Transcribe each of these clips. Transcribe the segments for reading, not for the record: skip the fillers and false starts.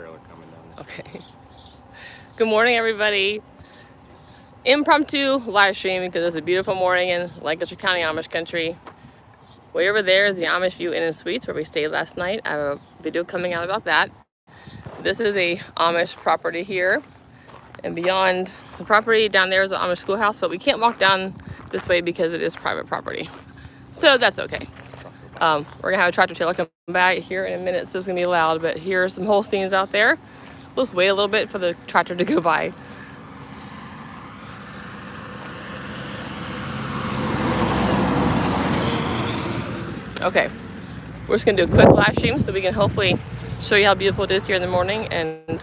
trailer coming down the street. Okay. Good morning, everybody. Impromptu live stream because it's a beautiful morning in Lancaster County, Amish Country. Way over there is the Amish View Inn Suites where we stayed last night. I have a video coming out about that. This is a Amish property here. And beyond the property down there is an Amish schoolhouse, but we can't walk down this way because it is private property. So that's okay. We're gonna have a tractor trailer come by here in a minute, so it's gonna be loud, but here's some Holsteins out there. We'll just wait a little bit for the tractor to go by. Okay, we're just gonna do a quick live stream so we can hopefully show you how beautiful it is here in the morning. And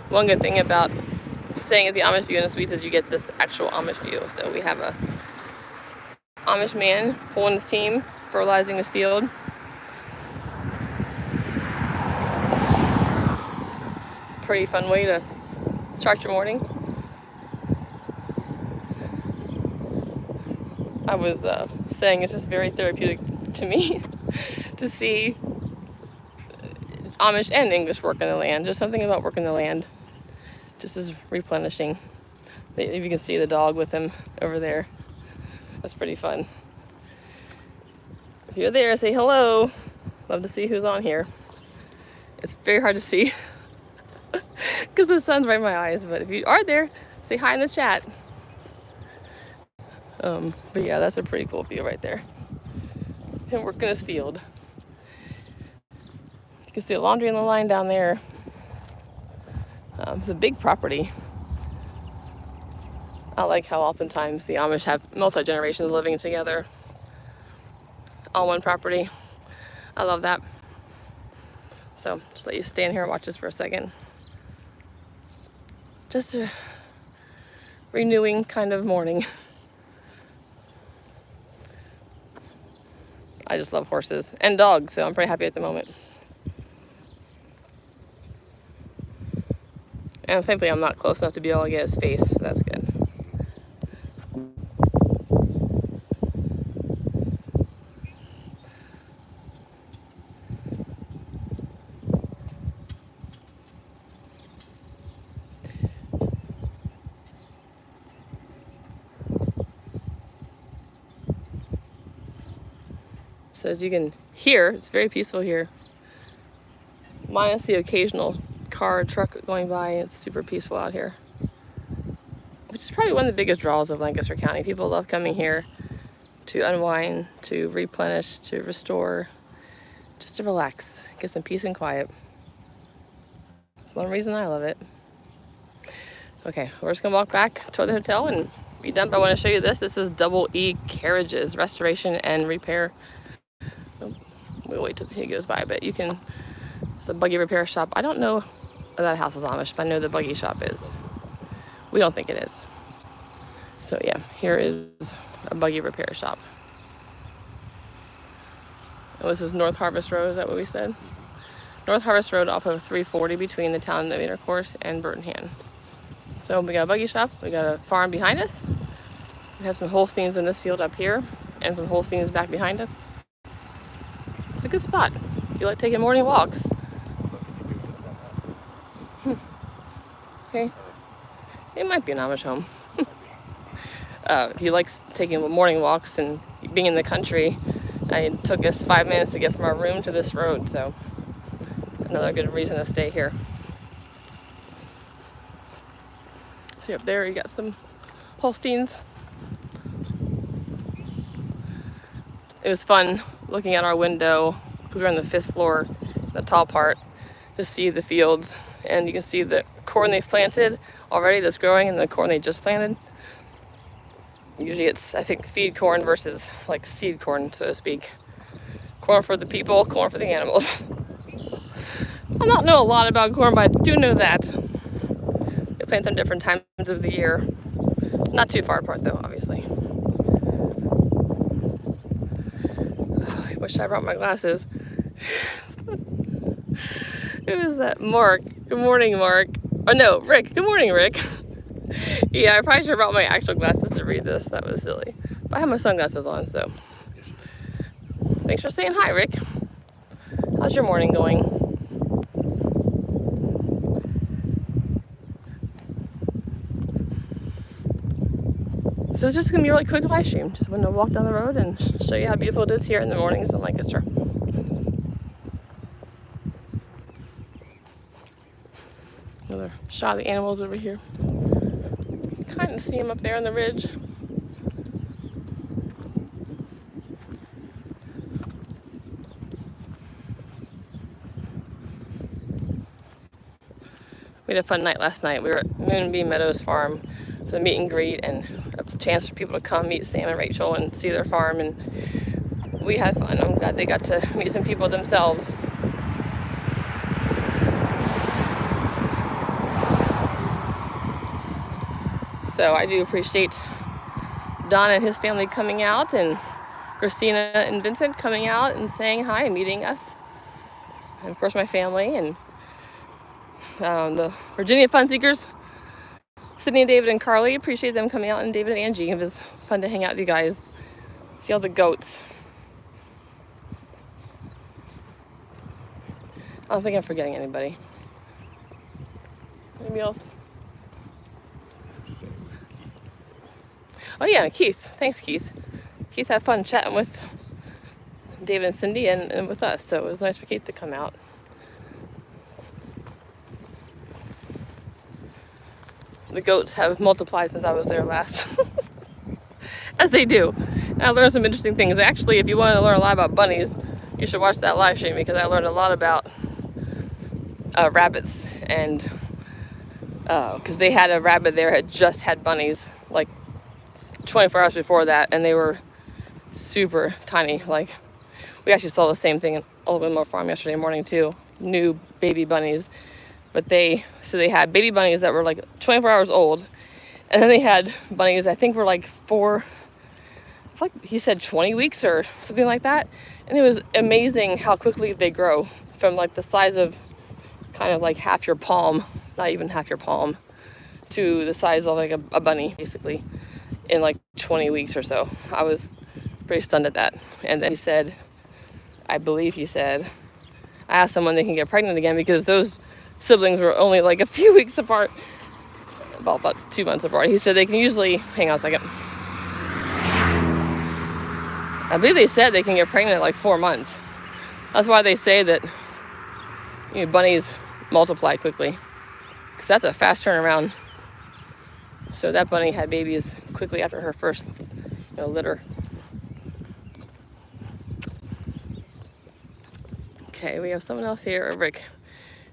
one good thing about staying at the Amish View Inn Suites is you get this actual Amish view. So we have a Amish man pulling his team, fertilizing his field. Pretty fun way to start your morning. I was saying it's just very therapeutic to me to see Amish and English work in the land. Just something about working the land just is replenishing. If you can see the dog with him over there, that's pretty fun. If you're there, say hello. Love to see who's on here. It's very hard to see because the sun's right in my eyes, but if you are there, say hi in the chat. But yeah, that's a pretty cool view right there. Him working his field. You can see the laundry in the line down there. It's a big property. I like how oftentimes the Amish have multi-generations living together on one property. I love that. So just let you stand here and watch this for a second. Just a renewing kind of morning. I just love horses and dogs, so I'm pretty happy at the moment. And thankfully I'm not close enough to be able to get his face, so that's good. So as you can hear, it's very peaceful here. Minus the occasional car or truck going by, it's super peaceful out here. Which is probably one of the biggest draws of Lancaster County. People love coming here to unwind, to replenish, to restore, just to relax, get some peace and quiet. That's one reason I love it. Okay, we're just gonna walk back toward the hotel and be done, but I wanna show you this. This is Double E Carriages, Restoration and Repair. We'll wait till he goes by, but you can, it's a buggy repair shop. I don't know if that house is Amish, but I know the buggy shop is. We don't think it is. So yeah, here is a buggy repair shop. And this is North Harvest Road, is that what we said? North Harvest Road off of 340 between the town of Intercourse and Burtonham. So we got a buggy shop, we got a farm behind us. We have some Holsteins in this field up here and some Holsteins back behind us. It's a good spot if you like taking morning walks. Okay, it might be an Amish home. If you like taking morning walks and being in the country, it took us 5 minutes to get from our room to this road, so another good reason to stay here. See up there, you got some Holsteins. It was fun looking at our window, because we're on the 5th floor, the tall part, to see the fields. And you can see the corn they've planted already that's growing and the corn they just planted. Usually it's, I think, feed corn versus like seed corn, so to speak. Corn for the people, corn for the animals. I don't know a lot about corn, but I do know that. They plant them different times of the year. Not too far apart though, obviously. I wish I brought my glasses. Who is that? Mark. Good morning, Mark. Oh no, Rick. Good morning, Rick. Yeah, I probably should have brought my actual glasses to read this. That was silly. But I have my sunglasses on, so. Thanks for saying hi, Rick. How's your morning going? So it's just gonna be a really quick live stream. Just want to walk down the road and show you how beautiful it is here in the mornings in Lancaster. Another shot of the animals over here. Kind of see them up there on the ridge. We had a fun night last night. We were at Moonbeam Meadows Farm for the meet and greet, and it was a chance for people to come meet Sam and Rachel and see their farm, and we had fun. I'm glad they got to meet some people themselves. So I do appreciate Don and his family coming out, and Christina and Vincent coming out and saying hi and meeting us. And of course my family and the Virginia Fun Seekers, Sydney and David and Carly, appreciate them coming out, and David and Angie. It was fun to hang out with you guys, see all the goats. I don't think I'm forgetting anybody. Anybody else? Oh yeah, Keith. Thanks, Keith. Keith had fun chatting with David and Cindy and with us, so it was nice for Keith to come out. The goats have multiplied since I was there last. As they do. And I learned some interesting things. Actually, if you want to learn a lot about bunnies, you should watch that live stream, because I learned a lot about rabbits. And because they had a rabbit there had just had bunnies like 24 hours before that, and they were super tiny. Like, we actually saw the same thing at Old Windmill Farm yesterday morning too. New baby bunnies. But they had baby bunnies that were like 24 hours old, and then they had bunnies I think were like he said 20 weeks or something like that. And it was amazing how quickly they grow from like the size of kind of like half your palm, not even half your palm, to the size of like a bunny basically in like 20 weeks or so. I was pretty stunned at that. And then he said, I believe he said, I asked them when they can get pregnant again, because those siblings were only like a few weeks apart, about 2 months apart. He said they can usually, hang on a second, I believe they said they can get pregnant at like 4 months. That's why they say that, you know, bunnies multiply quickly, because that's a fast turnaround. So that bunny had babies quickly after her first, litter. Okay, we have someone else here. Rick,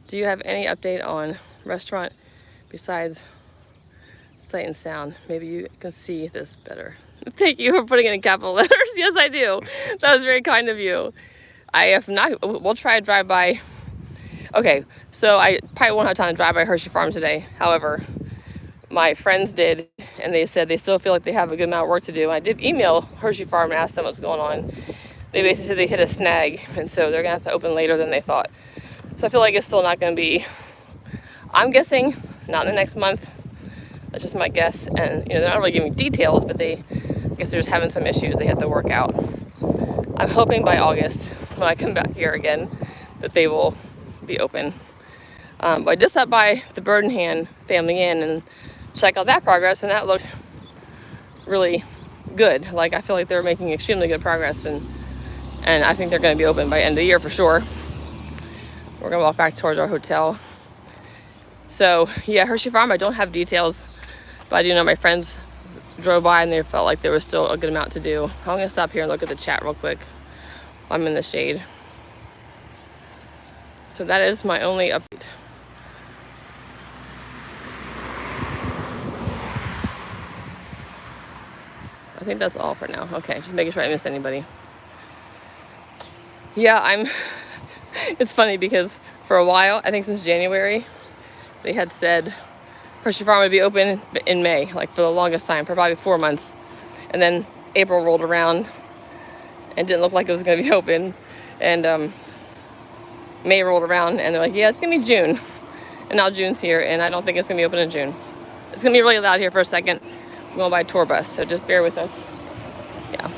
do you have any update on restaurant besides sight and sound? Maybe you can see this better. Thank you for putting it in capital letters. Yes, I do. That was very kind of you. I have not. We'll try to drive by. Okay, so I probably won't have time to drive by Hershey Farm today. However, my friends did, and they said they still feel like they have a good amount of work to do. And I did email Hershey Farm and ask them what's going on. They basically said they hit a snag, and so they're gonna have to open later than they thought. So I feel like it's still not gonna be, I'm guessing, not in the next month. That's just my guess. And they're not really giving details, but I guess they're just having some issues they have to work out. I'm hoping by August, when I come back here again, that they will be open. But I just stopped by the Bird in Hand Family Inn and checked out that progress, and that looked really good. Like, I feel like they're making extremely good progress, and I think they're going to be open by end of the year for sure. We're going to walk back towards our hotel. So yeah, Hershey Farm, I don't have details, but I do know my friends drove by and they felt like there was still a good amount to do. I'm going to stop here and look at the chat real quick while I'm in the shade. So that is my only update. I think that's all for now. Okay, just making sure I missed anybody. Yeah, it's funny because for a while, I think since January, they had said Hershey Farm would be open in May, like for the longest time, for probably 4 months. And then April rolled around and didn't look like it was going to be open. And May rolled around and they're like, yeah, it's going to be June. And now June's here, and I don't think it's going to be open in June. It's going to be really loud here for a second. I'm going by a tour bus, so just bear with us. Yeah.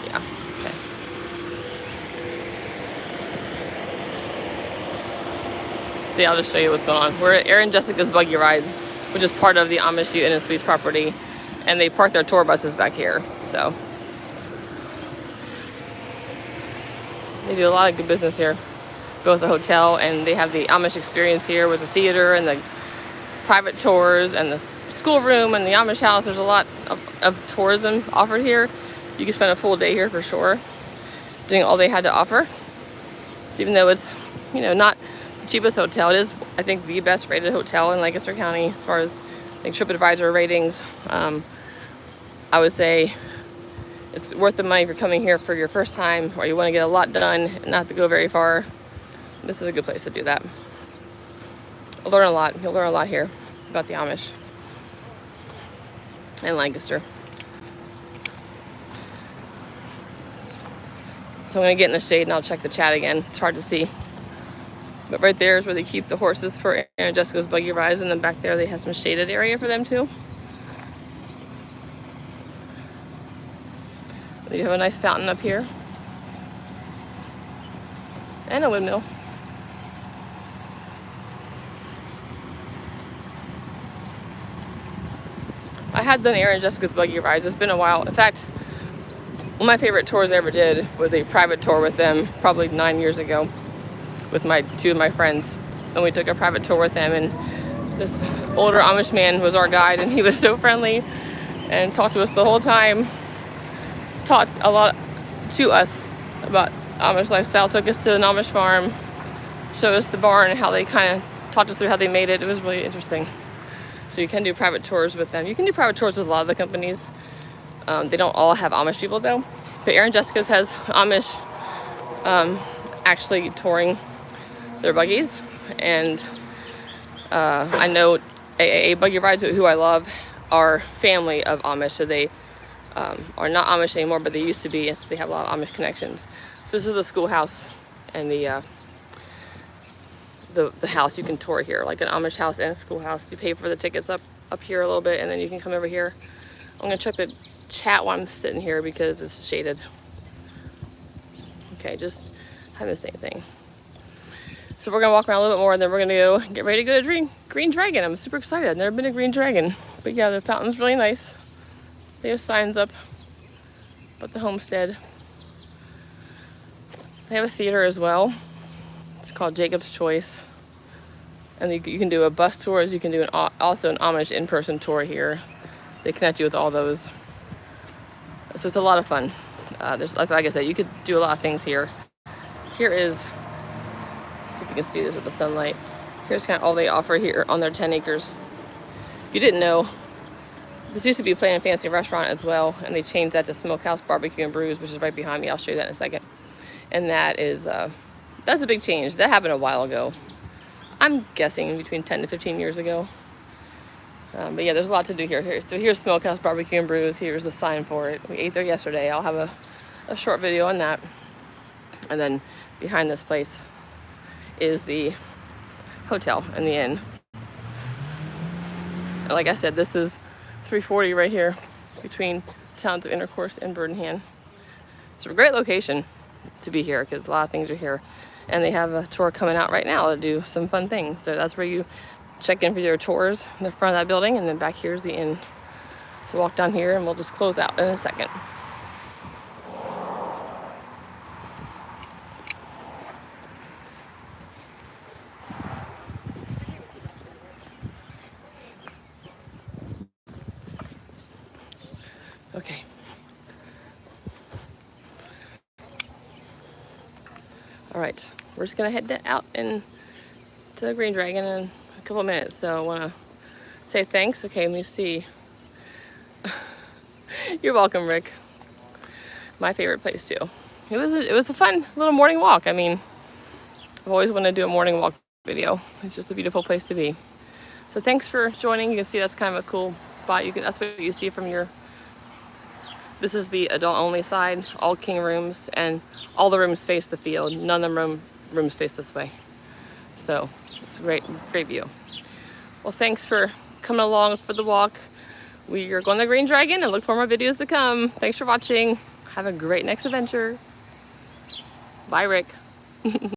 Yeah, okay. See, I'll just show you what's going on. We're at Aaron Jessica's Buggy Rides, which is part of the Amish View Inn Suties property, and they park their tour buses back here. So they do a lot of good business here, both the hotel, and they have the Amish experience here with the theater and the private tours and the schoolroom and the Amish house. There's a lot of tourism offered here. You can spend a full day here for sure, doing all they had to offer. So even though it's, you know, not the cheapest hotel, it is, I think, the best rated hotel in Lancaster County as far as like TripAdvisor ratings. I would say it's worth the money if you're coming here for your first time or you want to get a lot done and not have to go very far. This is a good place to do that. You'll learn a lot. You'll learn a lot here about the Amish and Lancaster. So I'm going to get in the shade and I'll check the chat again. It's hard to see. But right there is where they keep the horses for Aaron and Jessica's Buggy Rides, and then back there they have some shaded area for them too. You have a nice fountain up here. And a windmill. I had done Aaron and Jessica's Buggy Rides. It's been a while. In fact, one of my favorite tours I ever did was a private tour with them probably 9 years ago with two of my friends. And we took a private tour with them, and this older Amish man was our guide, and he was so friendly and talked to us the whole time. Taught a lot to us about Amish lifestyle, took us to an Amish farm, showed us the barn and how they kind of talked us through how they made it. It was really interesting. So you can do private tours with them. You can do private tours with a lot of the companies. They don't all have Amish people though. But Aaron Jessica's has Amish actually touring their buggies. And I know AAA Buggy Rides, who I love, are family of Amish. So they are not Amish anymore, but they used to be, and so they have a lot of Amish connections. So this is the schoolhouse and the house you can tour here, like an Amish house and a schoolhouse. You pay for the tickets up here a little bit, and then you can come over here. I'm gonna check the chat while I'm sitting here because it's shaded. Okay, just haven't missed anything. So we're gonna walk around a little bit more, and then we're gonna go get ready to go to Green Dragon. I'm super excited. I've never been to Green Dragon, but yeah, the fountain's really nice. They have signs up about the homestead. They have a theater as well. It's called Jacob's Choice. And you can do a bus tour, as you can do also an Amish in-person tour here. They connect you with all those. So it's a lot of fun. Like I said, you could do a lot of things here. Here is, let's see if you can see this with the sunlight. Here's kind of all they offer here on their 10 acres. If you didn't know, this used to be a Plain and Fancy restaurant as well, and they changed that to Smokehouse Barbecue and Brews, which is right behind me. I'll show you that in a second. And that is, that's a big change. That happened a while ago. I'm guessing between 10 to 15 years ago. But yeah, there's a lot to do here. So here's Smokehouse Barbecue and Brews. Here's the sign for it. We ate there yesterday. I'll have a short video on that. And then behind this place is the hotel and the inn. And like I said, this is 340 right here between towns of Intercourse and Burdenham. It's a great location to be here because a lot of things are here. And they have a tour coming out right now to do some fun things. So that's where you check in for your tours in the front of that building, and then back here is the inn. So walk down here and we'll just close out in a second. Okay. All right, we're just gonna head out to the Green Dragon in a couple minutes. So I wanna say thanks. Okay, let me see. You're welcome, Rick. My favorite place too. It was a fun little morning walk. I mean, I've always wanted to do a morning walk video. It's just a beautiful place to be. So thanks for joining. You can see that's kind of a cool spot. That's what you see from your. This is the adult only side, all king rooms, and all the rooms face the field. None of the rooms face this way. So it's a great view. Well, thanks for coming along for the walk. We are going to Green Dragon and look for more videos to come. Thanks for watching. Have a great next adventure. Bye, Rick.